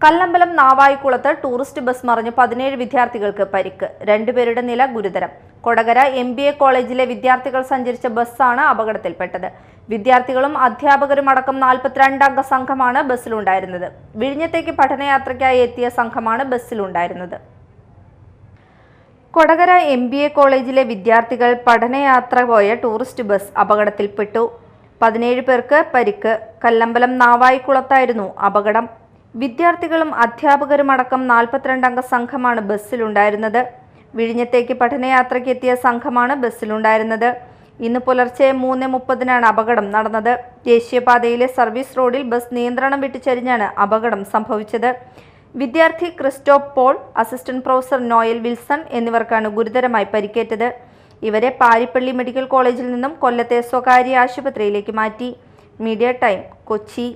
Kallambalam നാവായിക്കുളത്ത് tourist bus മറിഞ്ഞ് 17 വിദ്യാർത്ഥികൾക്ക് പരിക്ക്. 2 പേരുടെ നില ഗുരുതരം. കൊടകര MBA കോളേജിലെ വിദ്യാർത്ഥികൾ സഞ്ചരിച്ച ബസ്സാണ് അപകടത്തിൽപ്പെട്ടത്. വിദ്യാർത്ഥികളും അധ്യാപകരും അടക്കം 42 അംഗ സംഘമാണ് ബസ്സിലുണ്ടായിരുന്നത്. വിഴിഞ്ഞത്തേക്ക് പഠനയാത്രയ്ക്കായി എത്തിയ സംഘമാണ് ബസ്സിലുണ്ടായിരുന്നത്. കൊടകര MBA കോളേജിലെ വിദ്യാർത്ഥികൾ പഠനയാത്ര പോയ ടൂറിസ്റ്റ് ബസ് അപകടത്തിൽപ്പെട്ടു. 17 പേർക്ക് പരിക്ക്. കല്ലമ്പലം നാവായിക്കുളത്തായിരുന്നു അപകടം. വിദ്യാർത്ഥികളും അധ്യാപകരും അടക്കം 42 അംഗ സംഘമാണ് ബസ്സിലുണ്ടായിരുന്നത്. വിഴിഞ്ഞത്തേക്ക് പഠനയാത്രയ്ക്ക് എത്തിയ സംഘമാണ് ബസ്സിലുണ്ടായിരുന്നത്. ഇന്ന് പുലർച്ചെ 3:30-നാണ് അപകടം നടന്നത്. ദേശീയപാതയിലെ സർവീസ് റോഡിൽ ബസ് നിയന്ത്രണം വിട്ട് ചരിഞ്ഞാണ് അപകടം സംഭവിച്ചത്. വിദ്യാർത്ഥി Christoph Paul, assistant professor Noel Wilson എന്നിവർക്കാണ് ഗുരുതരമായി പരിക്കേറ്റത്. ഇവരെ പാരിപ്പള്ളി മെഡിക്കൽ കോളേജിൽ നിന്നും കൊല്ലത്തെ സ്വകാര്യ ആശുപത്രിയിലേക്ക് മാറ്റി. Media time, Kochi.